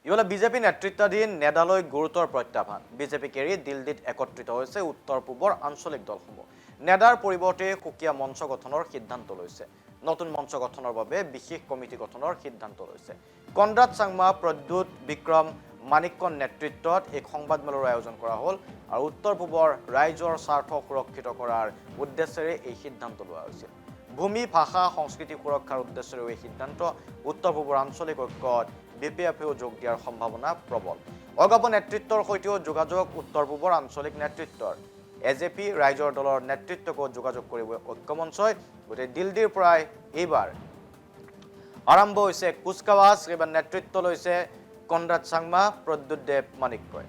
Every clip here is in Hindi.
ইফালে বিজেপি নেতৃত্বাধীন নেডালৈ গুৰুতৰ প্ৰত্যাহ্বান বিজেপিক এৰি দিল্লীত একত্ৰিত হৈছে উত্তৰ পূবৰ আঞ্চলিক দলসমূহ নেডাৰ পৰিৱৰ্তে সুকীয়া মঞ্চ গঠনৰ সিদ্ধান্ত লৈছে নতুন মঞ্চ গঠনৰ বাবে বিশেষ কমিটি গঠনৰ সিদ্ধান্ত লৈছে কনৰাড চাংমা প্ৰদ্যুৎ বিক্ৰম মানিক্যৰ নেতৃত্বত এক সংবাদমেলৰ আয়োজন কৰা হ'ল আৰু উত্তৰ পূবৰ ৰাইজৰ স্বাৰ্থ সুৰক্ষিত কৰাৰ উদ্দেশ্যেৰে এই সিদ্ধান্ত লোৱা হৈছিল ভূমি ভাষা সংস্কৃতি সুৰক্ষাৰ উদ্দেশ্যেৰে এই সিদ্ধান্ত উত্তৰ পূবৰ আঞ্চলিক ঐক্যত বিপিএফেও যোগ দিয়াৰ সম্ভাৱনা প্ৰবল অগপ নেতৃত্বৰ সৈতেও যোগাযোগ উত্তৰ পূবৰ আঞ্চলিক নেতৃত্বৰ এজেপি ৰাইজৰ দলৰ নেতৃত্বকো যোগাযোগ কৰিব ঐক্যমঞ্চই গোটেই দিল্লীৰ পৰাই এইবাৰ আৰম্ভ হৈছে কুচকাৱাজ এইবাৰ নেতৃত্ব লৈছে কনৰাড চাংমা প্ৰদ্যুৎ দেৱ মানিক্যই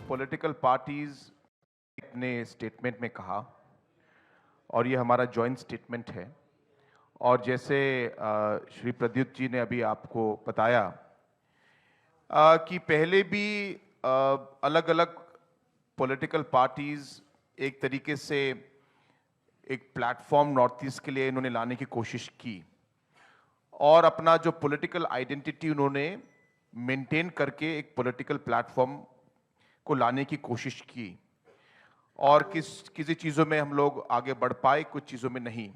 पॉलिटिकल पार्टीज ने स्टेटमेंट में कहा और ये हमारा जॉइंट स्टेटमेंट है और जैसे श्री प्रद्युत जी ने अभी आपको बताया कि पहले भी अलग अलग पॉलिटिकल पार्टीज एक तरीके से एक प्लेटफॉर्म नॉर्थ ईस्ट के लिए इन्होंने लाने की कोशिश की और अपना जो पॉलिटिकल आइडेंटिटी उन्होंने मेंटेन करके एक पॉलिटिकल प्लेटफॉर्म को लाने की कोशिश की और किसी चीज़ों में हम लोग आगे बढ़ पाए कुछ चीज़ों में नहीं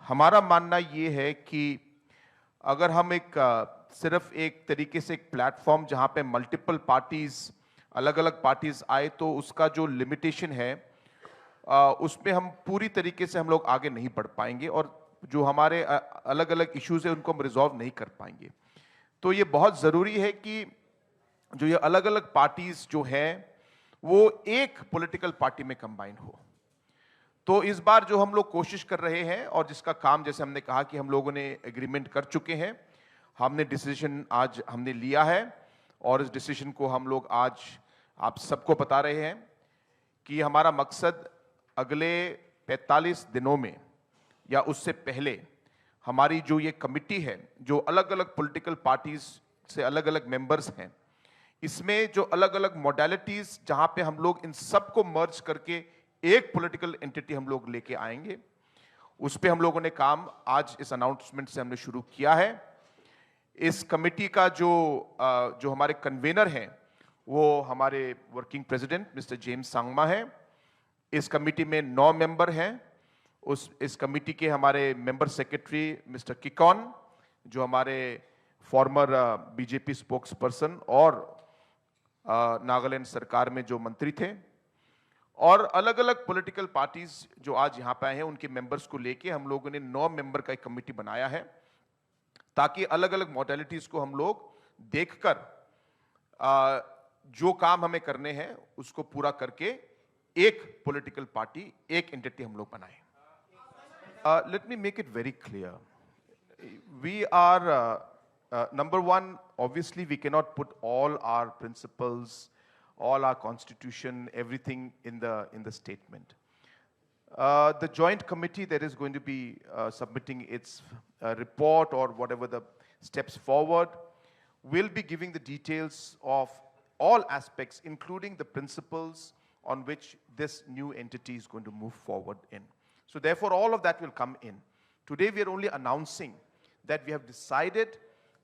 हमारा मानना ये है कि अगर हम सिर्फ एक तरीके से एक प्लेटफॉर्म जहाँ पे मल्टीपल पार्टीज अलग अलग पार्टीज आए तो उसका जो लिमिटेशन है उसमें हम पूरी तरीके से हम लोग आगे नहीं बढ़ पाएंगे और जो हमारे अलग अलग इश्यूज है उनको हम रिजॉल्व नहीं कर पाएंगे तो ये बहुत ज़रूरी है कि जो ये अलग अलग पार्टीज जो हैं वो एक पॉलिटिकल पार्टी में कंबाइन हो तो इस बार जो हम लोग कोशिश कर रहे हैं और जिसका काम जैसे हमने कहा कि हम लोगों ने एग्रीमेंट कर चुके हैं हमने डिसीजन आज हमने लिया है और इस डिसीजन को हम लोग आज आप सबको बता रहे हैं कि हमारा मकसद अगले 45 दिनों में या उससे पहले हमारी जो ये कमिटी है जो अलग अलग पॉलिटिकल पार्टीज से अलग अलग मेंबर्स हैं इसमें जो अलग अलग मोडालिटीज जहां पे हम लोग इन सबको मर्ज करके एक पॉलिटिकल एंटिटी हम लोग लेके आएंगे उस पे हम लोगों ने काम आज इस अनाउंसमेंट से हमने शुरू किया है इस कमेटी का जो हमारे कन्वेनर हैं वो हमारे working president mister James Sangma है इस कमेटी में 9 मेंबर हैं इस कमेटी के हमारे मेंबर सेक्रेटरी मिस्टर किकॉन जो हमारे फॉर्मर बीजेपी स्पोक्स पर्सन और नागालैंड सरकार में जो मंत्री थे और अलग अलग पॉलिटिकल पार्टीज जो आज यहाँ पे आए हैं उनके मेंबर्स को लेके हम लोगों ने 9 मेंबर का एक कमेटी बनाया है ताकि अलग अलग मॉडलिटीज को हम लोग देखकर जो काम हमें करने हैं उसको पूरा करके एक पॉलिटिकल पार्टी एक एंटिटी हम लोग बनाएं let me make it very clear we are number one, obviously we cannot put all our principles, all our constitution, everything in the statement. The joint committee that is going to be submitting its report or whatever the steps forward will be giving the details of all aspects, including the principles on which this new entity is going to move forward in. So therefore, all of that will come in. Today we are only announcing that we have decided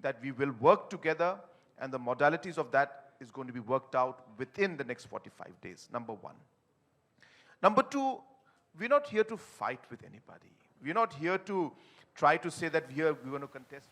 that we will work together and the modalities of that is going to be worked out within the next 45 days, number one. Number two, we're not here to fight with anybody. We're not here to try to say that we're going to contest